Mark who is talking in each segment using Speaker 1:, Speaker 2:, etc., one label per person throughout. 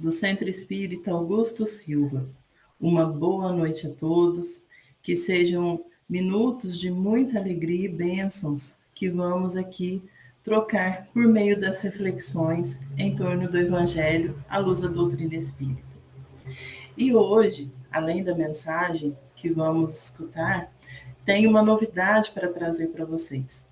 Speaker 1: do Centro Espírita Augusto Silva. Uma boa noite a todos, que sejam minutos de muita alegria e bênçãos que vamos aqui trocar por meio das reflexões em torno do Evangelho à luz da doutrina espírita. E hoje, além da mensagem que vamos escutar, tenho uma novidade para trazer para vocês.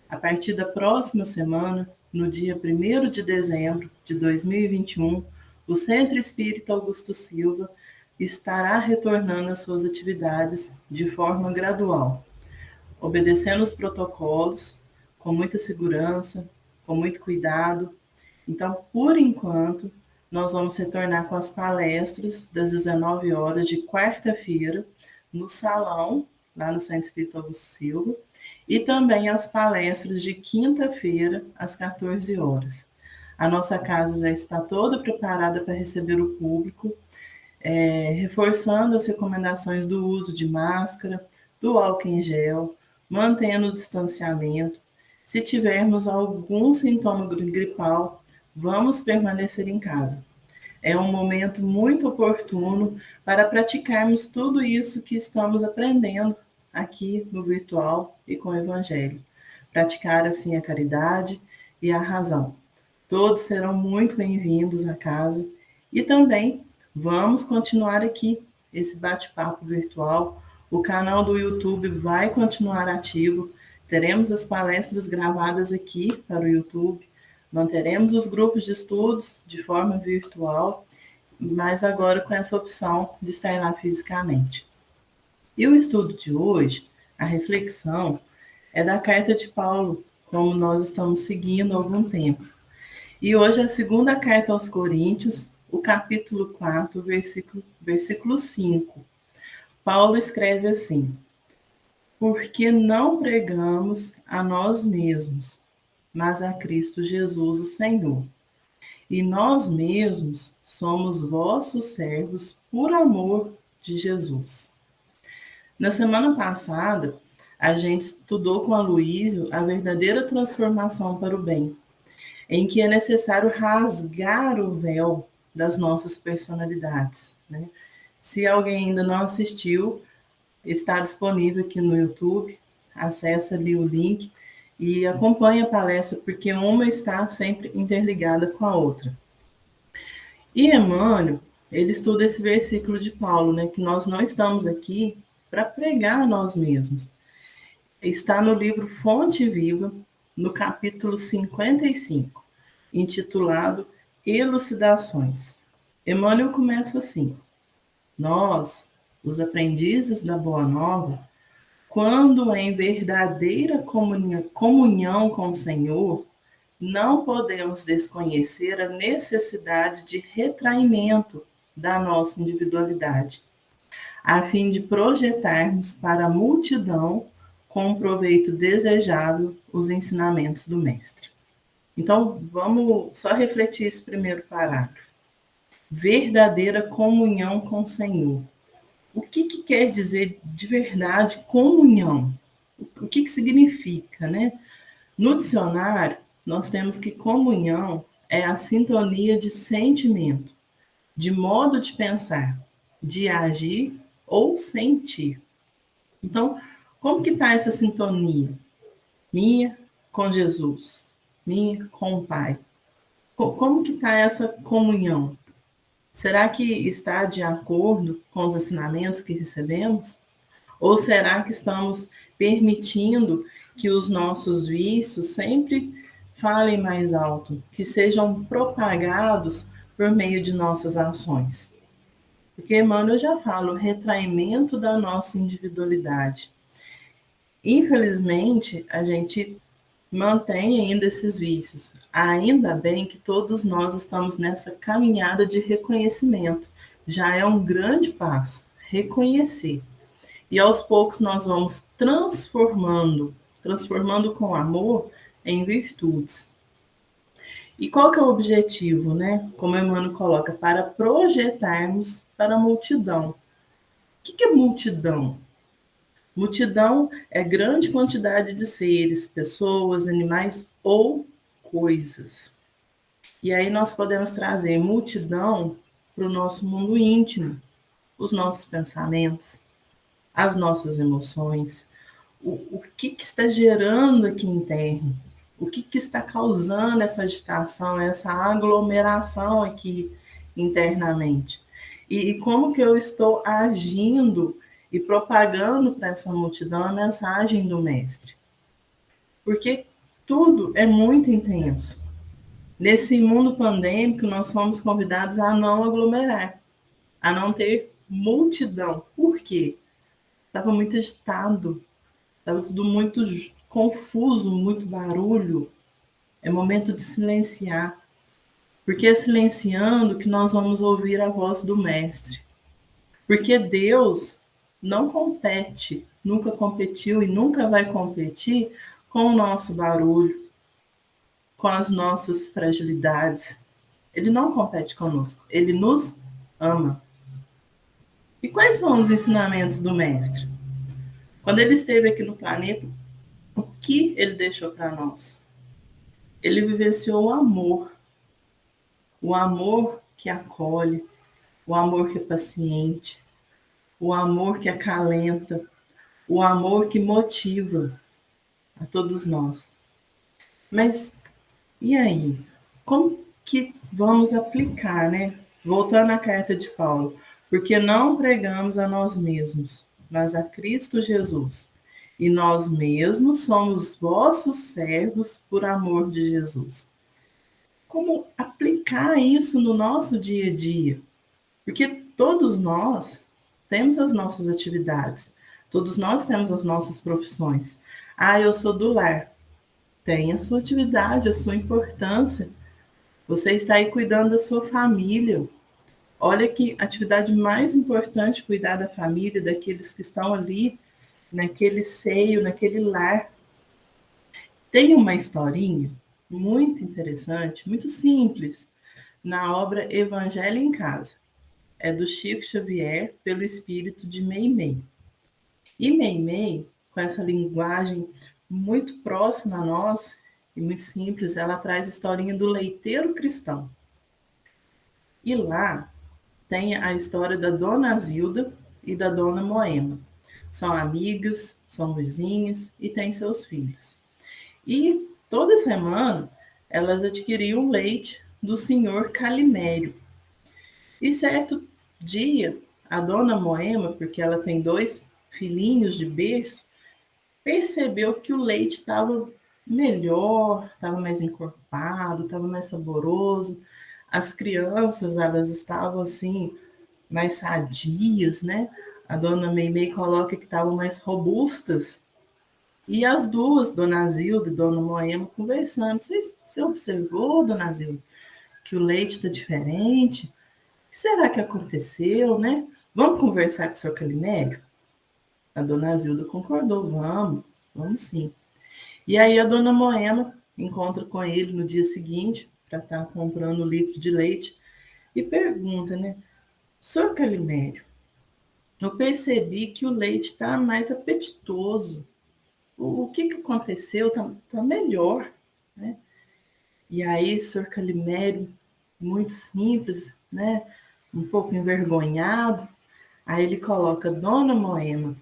Speaker 1: A partir da próxima semana, no dia 1º de dezembro de 2021, o Centro Espírita Augusto Silva estará retornando às suas atividades de forma gradual, obedecendo os protocolos, com muita segurança, com muito cuidado. Então, por enquanto, nós vamos retornar com as palestras das 19 horas de quarta-feira, no salão, lá no Centro Espírita Augusto Silva, e também as palestras de quinta-feira, às 14 horas. A nossa casa já está toda preparada para receber o público, reforçando as recomendações do uso de máscara, do álcool em gel, mantendo o distanciamento. Se tivermos algum sintoma gripal, vamos permanecer em casa. É um momento muito oportuno para praticarmos tudo isso que estamos aprendendo aqui no virtual e com o Evangelho. Praticar assim a caridade e a razão. Todos serão muito bem-vindos à casa e também vamos continuar aqui esse bate-papo virtual. O canal do YouTube vai continuar ativo. Teremos as palestras gravadas aqui para o YouTube. Manteremos os grupos de estudos de forma virtual, mas agora com essa opção de estar lá fisicamente. E o estudo de hoje, a reflexão, é da carta de Paulo, como nós estamos seguindo há algum tempo. E hoje a segunda carta aos Coríntios, o capítulo 4, versículo 5. Paulo escreve assim: porque não pregamos a nós mesmos, mas a Cristo Jesus, o Senhor. E nós mesmos somos vossos servos por amor de Jesus. Na semana passada, a gente estudou com a Luísio a verdadeira transformação para o bem, em que é necessário rasgar o véu das nossas personalidades, né? Se alguém ainda não assistiu, está disponível aqui no YouTube, acessa ali o link e acompanhe a palestra, porque uma está sempre interligada com a outra. E Emmanuel, ele estuda esse versículo de Paulo, né, que nós não estamos aqui para pregar a nós mesmos. Está no livro Fonte Viva, no capítulo 55, intitulado Elucidações. Emmanuel começa assim: nós, os aprendizes da Boa Nova, quando em verdadeira comunhão com o Senhor, não podemos desconhecer a necessidade de retraimento da nossa individualidade, a fim de projetarmos para a multidão, com proveito desejável, os ensinamentos do Mestre. Então, vamos só refletir esse primeiro parágrafo. Verdadeira comunhão com o Senhor. O que quer dizer de verdade comunhão? O que significa, né? No dicionário, nós temos que comunhão é a sintonia de sentimento, de modo de pensar, de agir ou sentir. Então, como que está essa sintonia? Minha com Jesus, minha com o Pai. Como que está essa comunhão? Será que está de acordo com os ensinamentos que recebemos? Ou será que estamos permitindo que os nossos vícios sempre falem mais alto, que sejam propagados por meio de nossas ações? Porque Emmanuel já fala, o retraimento da nossa individualidade. Infelizmente, a gente mantém ainda esses vícios. Ainda bem que todos nós estamos nessa caminhada de reconhecimento. Já é um grande passo, reconhecer. E aos poucos nós vamos transformando com amor em virtudes. E qual que é o objetivo, né? Como Emmanuel coloca, para projetarmos para a multidão. O que é multidão? Multidão é grande quantidade de seres, pessoas, animais ou coisas. E aí nós podemos trazer multidão para o nosso mundo íntimo, os nossos pensamentos, as nossas emoções, o que está gerando aqui interno, o que está causando essa agitação, essa aglomeração aqui internamente. E como que eu estou agindo e propagando para essa multidão a mensagem do Mestre. Porque tudo é muito intenso. Nesse mundo pandêmico, nós fomos convidados a não aglomerar, a não ter multidão. Por quê? Estava muito agitado, estava tudo muito confuso, muito barulho. É momento de silenciar, porque é silenciando que nós vamos ouvir a voz do Mestre. Porque Deus não compete, nunca competiu e nunca vai competir com o nosso barulho, com as nossas fragilidades. Ele não compete conosco, ele nos ama. E quais são os ensinamentos do Mestre? Quando ele esteve aqui no planeta, o que ele deixou para nós? Ele vivenciou o amor que acolhe, o amor que é paciente, o amor que acalenta, o amor que motiva a todos nós. Mas e aí? Como que vamos aplicar, né? Voltando à carta de Paulo, porque não pregamos a nós mesmos, mas a Cristo Jesus. E nós mesmos somos vossos servos por amor de Jesus. Como aplicar isso no nosso dia a dia? Porque todos nós temos as nossas atividades, todos nós temos as nossas profissões. Ah, eu sou do lar. Tem a sua atividade, a sua importância. Você está aí cuidando da sua família. Olha que atividade mais importante, cuidar da família, daqueles que estão ali, naquele seio, naquele lar. Tem uma historinha muito interessante, muito simples, na obra Evangelho em Casa. É do Chico Xavier, pelo espírito de Meimei. E Meimei, com essa linguagem muito próxima a nós e muito simples, ela traz a historinha do leiteiro cristão. E lá tem a história da Dona Zilda e da Dona Moema. São amigas, são vizinhas e têm seus filhos. E toda semana elas adquiriam leite do senhor Calimério. E certo dia, a Dona Moema, porque ela tem 2 filhinhos de berço, percebeu que o leite estava melhor, estava mais encorpado, estava mais saboroso. As crianças, elas estavam assim, mais sadias, né? A dona Meimei coloca que estavam mais robustas. E as duas, Dona Zilda e Dona Moema, conversando. Você observou, Dona Zilda, que o leite está diferente? O que será que aconteceu, né? Vamos conversar com o senhor Calimério? A Dona Zilda concordou, vamos sim. E aí a Dona Moema encontra com ele no dia seguinte, para estar comprando o litro de leite, e pergunta, né? Senhor Calimério, eu percebi que o leite está mais apetitoso. O que aconteceu? Tá melhor, né? E aí, senhor Calimério, muito simples, né? Um pouco envergonhado, aí ele coloca, Dona Moema,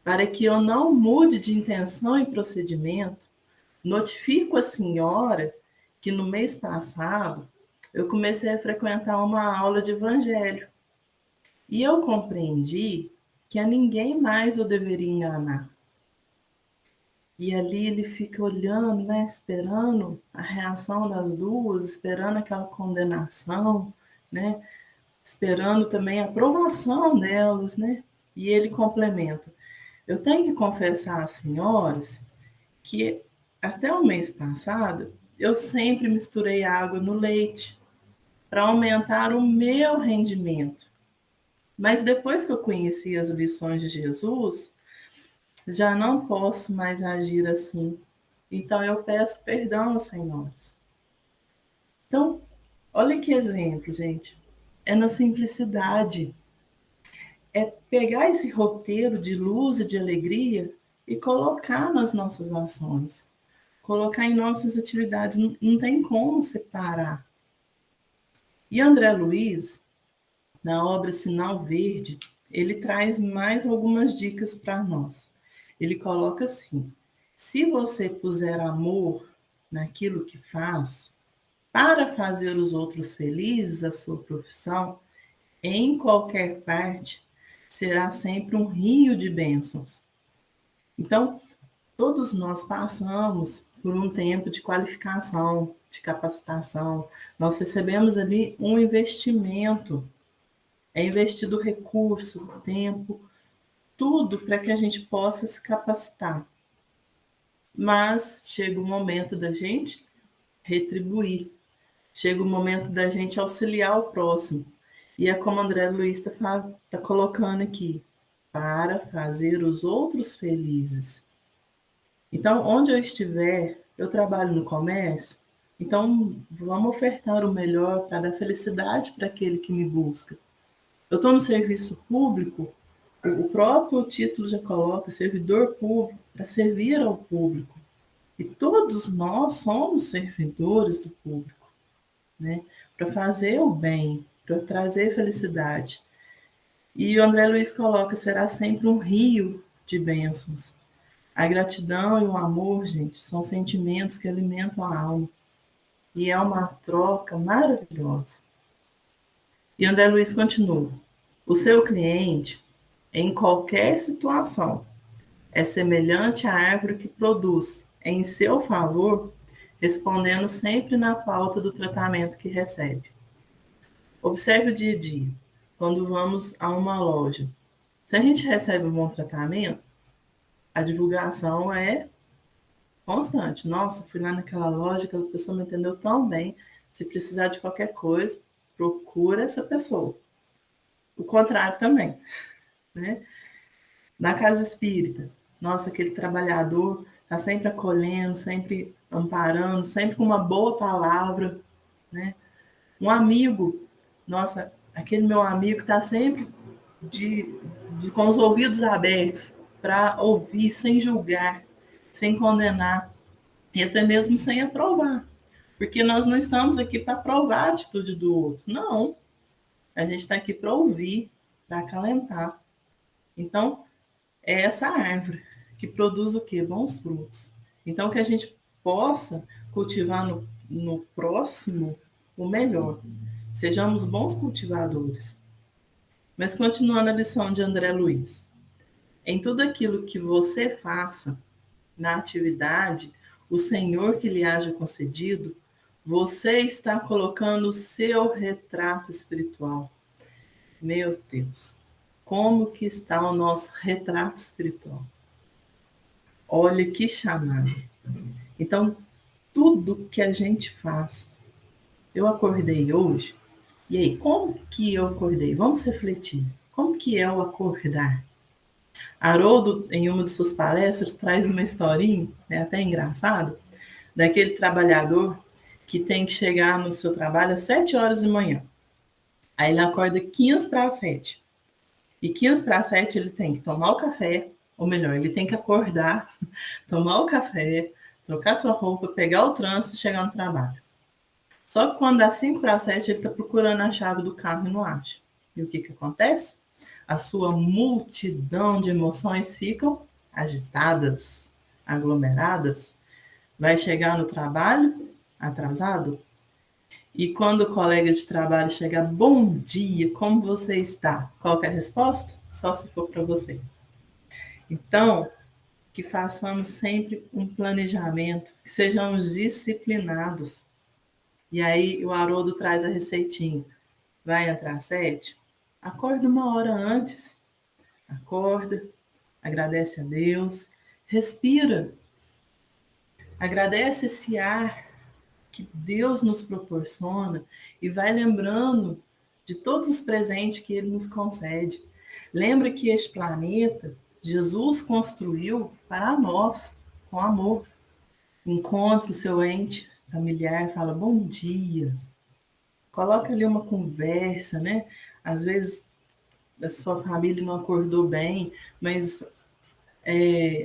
Speaker 1: para que eu não mude de intenção e procedimento, notifico a senhora que no mês passado eu comecei a frequentar uma aula de evangelho e eu compreendi que a ninguém mais eu deveria enganar. E ali ele fica olhando, né, esperando a reação das duas, esperando aquela condenação, né, esperando também a aprovação delas, né? E ele complementa: eu tenho que confessar às senhoras que até o mês passado eu sempre misturei água no leite para aumentar o meu rendimento. Mas depois que eu conheci as lições de Jesus, já não posso mais agir assim. Então eu peço perdão às senhoras. Então, olha que exemplo, gente. É na simplicidade. É pegar esse roteiro de luz e de alegria e colocar nas nossas ações. Colocar em nossas atividades. Não tem como separar. E André Luiz, na obra Sinal Verde, ele traz mais algumas dicas para nós. Ele coloca assim: se você puser amor naquilo que faz, para fazer os outros felizes, a sua profissão, em qualquer parte, será sempre um rio de bênçãos. Então, todos nós passamos por um tempo de qualificação, de capacitação. Nós recebemos ali um investimento. É investido recurso, tempo, tudo para que a gente possa se capacitar. Mas chega o momento da gente retribuir. Chega o momento da gente auxiliar o próximo. E é como André Luiz está colocando aqui, para fazer os outros felizes. Então, onde eu estiver, eu trabalho no comércio, então vamos ofertar o melhor para dar felicidade para aquele que me busca. Eu estou no serviço público, o próprio título já coloca servidor público para servir ao público. E todos nós somos servidores do público, né? Para fazer o bem, para trazer felicidade. E o André Luiz coloca, será sempre um rio de bênçãos. A gratidão e o amor, gente, são sentimentos que alimentam a alma. E é uma troca maravilhosa. E André Luiz continua: o seu cliente, em qualquer situação, é semelhante à árvore que produz em seu favor, respondendo sempre na pauta do tratamento que recebe. Observe o dia a dia, quando vamos a uma loja. Se a gente recebe um bom tratamento, a divulgação é constante. Nossa, fui lá naquela loja, aquela pessoa me entendeu tão bem. Se precisar de qualquer coisa, procura essa pessoa. O contrário também, né? Na casa espírita, nossa, aquele trabalhador está sempre acolhendo, sempre amparando, sempre com uma boa palavra, né? Um amigo, nossa, aquele meu amigo está sempre com os ouvidos abertos para ouvir, sem julgar, sem condenar e até mesmo sem aprovar. Porque nós não estamos aqui para aprovar a atitude do outro. Não. A gente está aqui para ouvir, para acalentar. Então, é essa árvore que produz o quê? Bons frutos. Então, que a gente possa cultivar no próximo o melhor. Sejamos bons cultivadores. Mas continuando a lição de André Luiz. Em tudo aquilo que você faça, na atividade, o Senhor que lhe haja concedido, você está colocando o seu retrato espiritual. Meu Deus, como que está o nosso retrato espiritual? Olha que chamado. Então, tudo que a gente faz, eu acordei hoje, e aí, como que eu acordei? Vamos refletir. Como que é o acordar? Haroldo, em uma de suas palestras, traz uma historinha, né, até engraçada, daquele trabalhador que tem que chegar no seu trabalho às 7 horas da manhã. Aí ele acorda 15 para as 7. E 15 para as 7 ele tem que tomar o café, ou melhor, ele tem que acordar, tomar o café, trocar sua roupa, pegar o trânsito e chegar no trabalho. Só que quando dá 5 para as 7, ele está procurando a chave do carro e não acha. E o que acontece? A sua multidão de emoções ficam agitadas, aglomeradas. Vai chegar no trabalho atrasado? E quando o colega de trabalho chega, bom dia, como você está? Qual é a resposta? Só se for para você. Então, que façamos sempre um planejamento, que sejamos disciplinados. E aí o Haroldo traz a receitinha. Vai entrar às 7? Acorda uma hora antes. Acorda, agradece a Deus, respira, agradece esse ar que Deus nos proporciona e vai lembrando de todos os presentes que Ele nos concede. Lembra que este planeta Jesus construiu para nós, com amor. Encontra o seu ente familiar, fala bom dia, coloca ali uma conversa, né? Às vezes a sua família não acordou bem, mas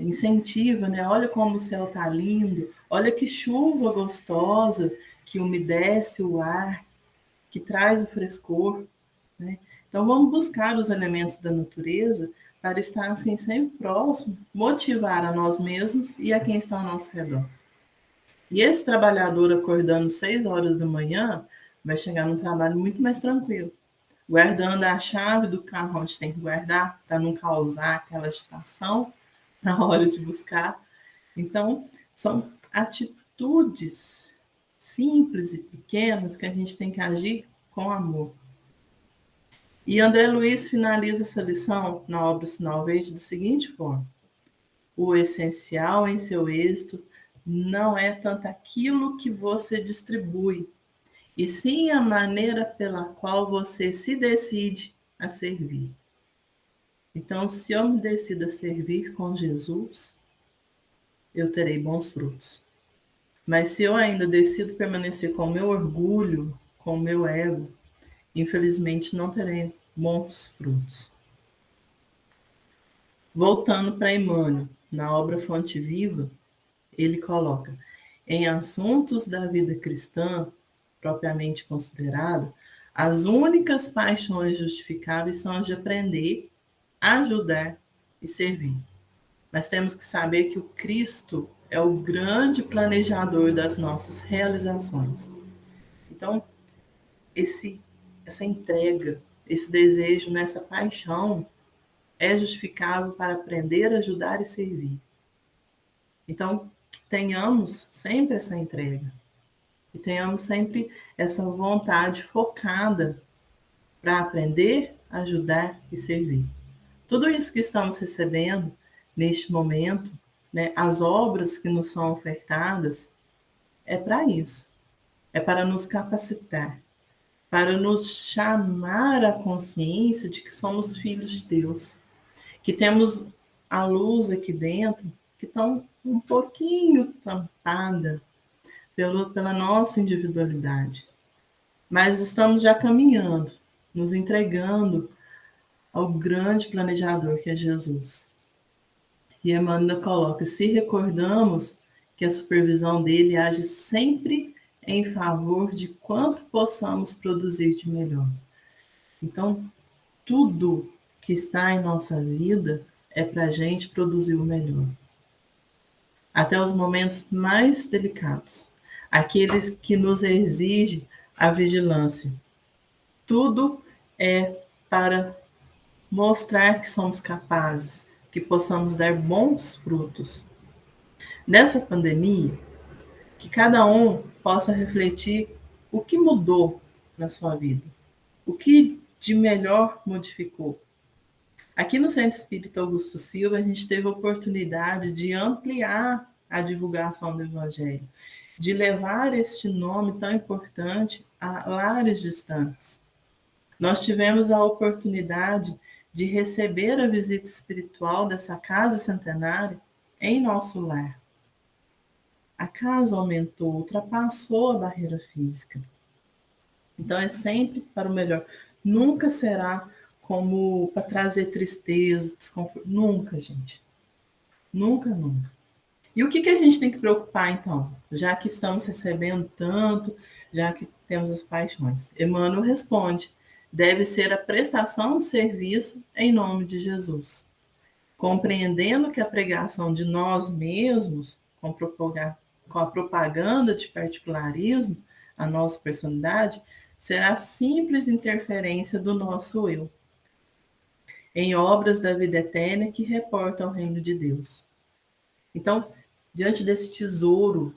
Speaker 1: incentiva, né? Olha como o céu tá lindo, olha que chuva gostosa que umedece o ar, que traz o frescor, né? Então, vamos buscar os elementos da natureza para estar assim sempre próximo, motivar a nós mesmos e a quem está ao nosso redor. E esse trabalhador acordando 6 horas da manhã vai chegar no trabalho muito mais tranquilo, guardando a chave do carro onde tem que guardar, para não causar aquela agitação na hora de buscar. Então, são atitudes simples e pequenas que a gente tem que agir com amor. E André Luiz finaliza essa lição na obra Sinal Verde da seguinte forma: o essencial em seu êxito não é tanto aquilo que você distribui, e sim a maneira pela qual você se decide a servir. Então, se eu me decido a servir com Jesus, eu terei bons frutos. Mas se eu ainda decido permanecer com o meu orgulho, com o meu ego, infelizmente não terei bons frutos. Voltando para Emmanuel, na obra Fonte Viva, ele coloca: em assuntos da vida cristã, propriamente considerado, as únicas paixões justificáveis são as de aprender, ajudar e servir. Mas temos que saber que o Cristo é o grande planejador das nossas realizações. Então, essa entrega, esse desejo, nessa paixão, é justificável para aprender, ajudar e servir. Então, tenhamos sempre essa entrega e tenhamos sempre essa vontade focada para aprender, ajudar e servir. Tudo isso que estamos recebendo neste momento, né, as obras que nos são ofertadas, é para isso. É para nos capacitar, para nos chamar à consciência de que somos filhos de Deus, que temos a luz aqui dentro que está um pouquinho tampada pela nossa individualidade. Mas estamos já caminhando, nos entregando ao grande planejador que é Jesus. E Emmanuel coloca: se recordamos que a supervisão dele age sempre em favor de quanto possamos produzir de melhor. Então, tudo que está em nossa vida é para a gente produzir o melhor. Até os momentos mais delicados, aqueles que nos exigem a vigilância. Tudo é para mostrar que somos capazes, que possamos dar bons frutos. Nessa pandemia, que cada um possa refletir o que mudou na sua vida, o que de melhor modificou. Aqui no Centro Espírita Augusto Silva, a gente teve a oportunidade de ampliar a divulgação do Evangelho, de levar este nome tão importante a lares distantes. Nós tivemos a oportunidade de receber a visita espiritual dessa casa centenária em nosso lar. A casa aumentou, ultrapassou a barreira física. Então é sempre para o melhor. Nunca será como para trazer tristeza, desconforto. Nunca, gente. Nunca, nunca. E o que a gente tem que preocupar, então? Já que estamos recebendo tanto, já que temos as paixões. Emmanuel responde: deve ser a prestação de serviço em nome de Jesus. Compreendendo que a pregação de nós mesmos, com a propaganda de particularismo, a nossa personalidade, será simples interferência do nosso eu em obras da vida eterna que reportam ao reino de Deus. Então, diante desse tesouro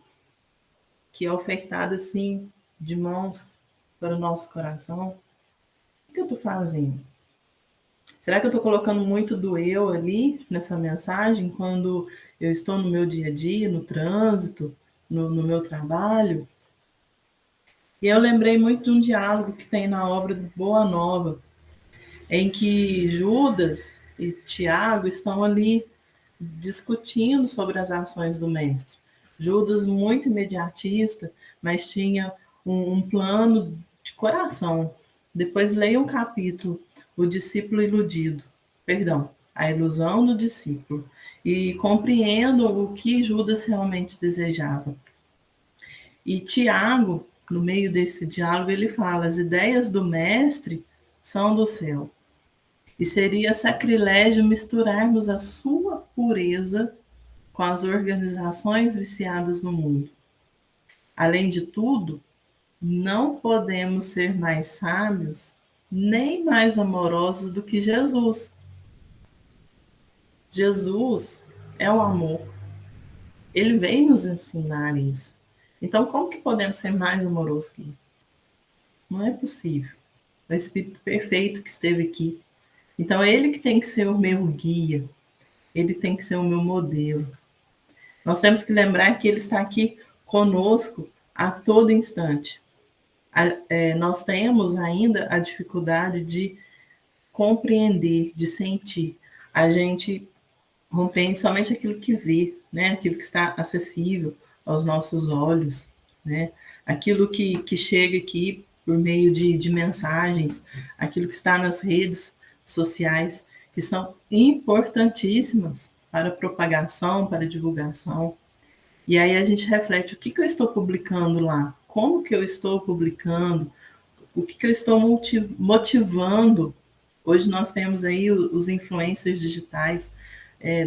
Speaker 1: que é ofertado assim de mãos para o nosso coração, o que eu estou fazendo? Será que eu estou colocando muito do eu ali nessa mensagem quando eu estou no meu dia a dia, no trânsito, no meu trabalho? E eu lembrei muito de um diálogo que tem na obra Boa Nova, em que Judas e Tiago estão ali discutindo sobre as ações do mestre. Judas muito imediatista, mas tinha um plano de coração. Depois leia um capítulo, O Discípulo Iludido, perdão, A Ilusão do Discípulo, e compreendam o que Judas realmente desejava. E Tiago, no meio desse diálogo, ele fala: as ideias do mestre são do céu. E seria sacrilégio misturarmos a sua pureza com as organizações viciadas no mundo. Além de tudo, não podemos ser mais sábios nem mais amorosos do que Jesus. Jesus é o amor. Ele vem nos ensinar isso. Então, como que podemos ser mais amorosos que ele? Não é possível. É o Espírito perfeito que esteve aqui. Então, é ele que tem que ser o meu guia. Ele tem que ser o meu modelo. Nós temos que lembrar que ele está aqui conosco a todo instante. Nós temos ainda a dificuldade de compreender, de sentir. A gente compreende somente aquilo que vê, né? Aquilo que está acessível aos nossos olhos, né? Aquilo que chega aqui por meio de mensagens, aquilo que está nas redes sociais, que são importantíssimas para propagação, para divulgação. E aí a gente reflete o que eu estou publicando lá, como que eu estou publicando, o que eu estou motivando. Hoje nós temos aí os influencers digitais,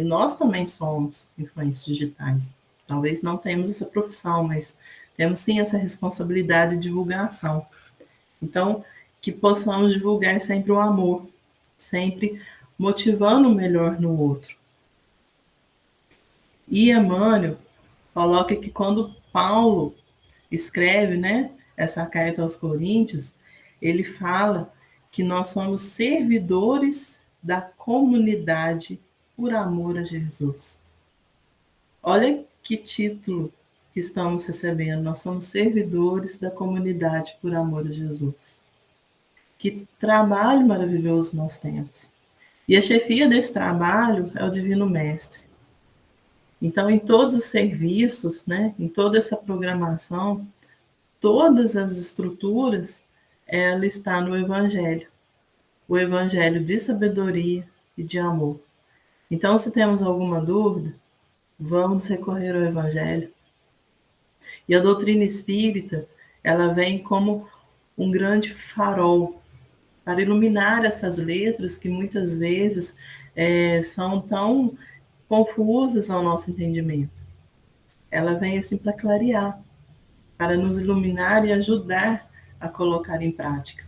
Speaker 1: nós também somos influencers digitais. Talvez não temos essa profissão, mas temos sim essa responsabilidade de divulgação. Então, que possamos divulgar sempre o amor, sempre motivando o melhor no outro. E Emmanuel coloca que quando Paulo escreve, né, essa carta aos Coríntios, ele fala que nós somos servidores da comunidade por amor a Jesus. Olha que título que estamos recebendo. Nós somos servidores da comunidade por amor a Jesus. Que trabalho maravilhoso nós temos. E a chefia desse trabalho é o Divino Mestre. Então, em todos os serviços, né, em toda essa programação, todas as estruturas, ela está no Evangelho. O Evangelho de sabedoria e de amor. Então, se temos alguma dúvida, vamos recorrer ao Evangelho. E a doutrina espírita, ela vem como um grande farol para iluminar essas letras que muitas vezes são tão confusas ao nosso entendimento. Ela vem assim para clarear, para nos iluminar e ajudar a colocar em prática.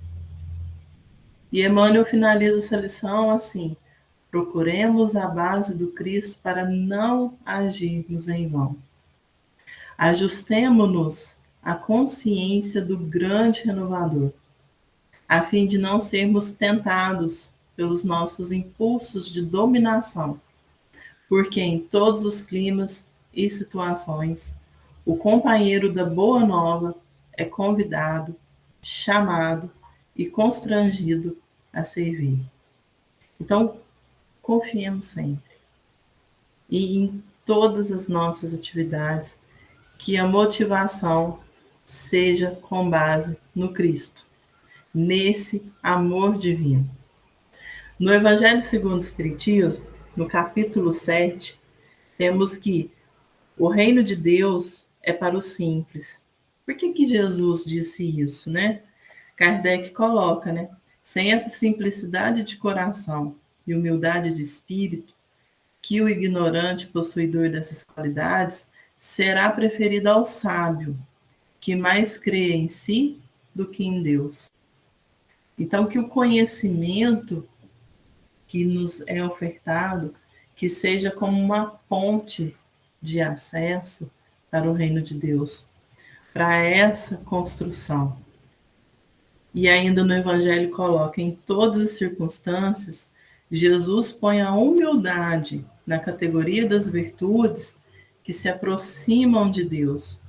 Speaker 1: E Emmanuel finaliza essa lição assim: procuremos a base do Cristo para não agirmos em vão. Ajustemo-nos à consciência do grande renovador, a fim de não sermos tentados pelos nossos impulsos de dominação, porque em todos os climas e situações, o companheiro da Boa Nova é convidado, chamado e constrangido a servir. Então, confiemos sempre. E em todas as nossas atividades, que a motivação seja com base no Cristo, nesse amor divino. No Evangelho segundo o Espiritismo, no capítulo 7, temos que o reino de Deus é para os simples. Por que Jesus disse isso, né? Kardec coloca, né? Sem a simplicidade de coração e humildade de espírito, que o ignorante possuidor dessas qualidades será preferido ao sábio, que mais crê em si do que em Deus. Então, que o conhecimento que nos é ofertado, que seja como uma ponte de acesso para o reino de Deus, para essa construção. E ainda no Evangelho coloca: em todas as circunstâncias, Jesus põe a humildade na categoria das virtudes que se aproximam de Deus,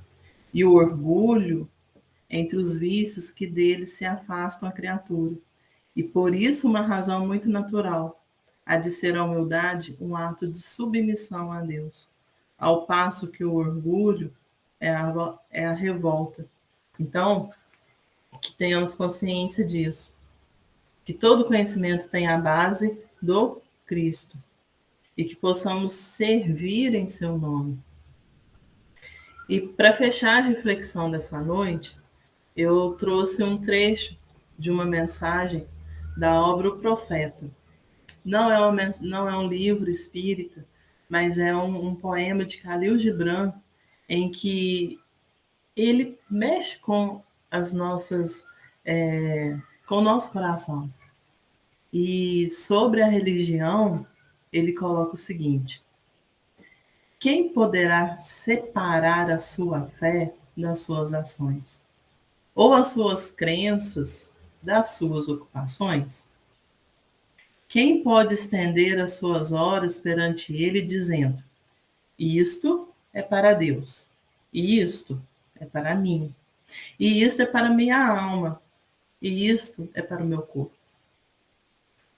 Speaker 1: e o orgulho entre os vícios que dele se afastam a criatura. E por isso uma razão muito natural, a de ser a humildade um ato de submissão a Deus, ao passo que o orgulho é a revolta. Então, que tenhamos consciência disso, que todo conhecimento tem a base do Cristo e que possamos servir em seu nome. E para fechar a reflexão dessa noite, eu trouxe um trecho de uma mensagem da obra O Profeta. Não é um livro espírita, mas é um poema de Khalil Gibran, em que ele mexe com as nossas, com o nosso coração. E sobre a religião, ele coloca o seguinte: quem poderá separar a sua fé das suas ações? Ou as suas crenças das suas ocupações? Quem pode estender as suas horas perante ele, dizendo: isto é para Deus, e isto é para mim, e isto é para minha alma, e isto é para o meu corpo?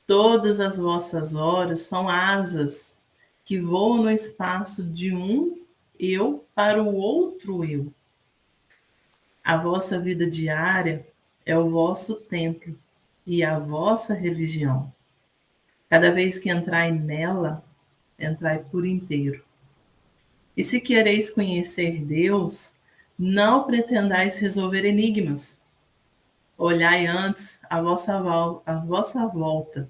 Speaker 1: Todas as vossas horas são asas que voam no espaço de um eu para o outro eu. A vossa vida diária é o vosso templo e a vossa religião. Cada vez que entrai nela, entrai por inteiro. E se quereis conhecer Deus, não pretendais resolver enigmas. Olhai antes a vossa volta,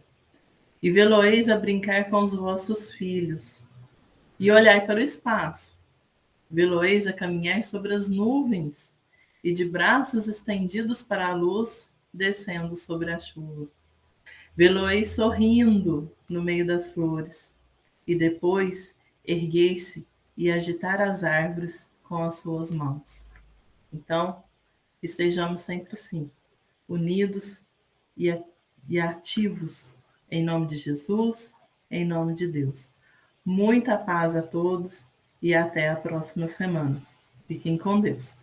Speaker 1: e vê-lo-eis a brincar com os vossos filhos. E olhai para o espaço, vê-lo-eis a caminhar sobre as nuvens, e de braços estendidos para a luz, descendo sobre a chuva. Vê-lo-eis sorrindo no meio das flores, e depois erguer-se e agitar as árvores com as suas mãos. Então, estejamos sempre assim, unidos e, e ativos, em nome de Jesus, em nome de Deus. Muita paz a todos e até a próxima semana. Fiquem com Deus.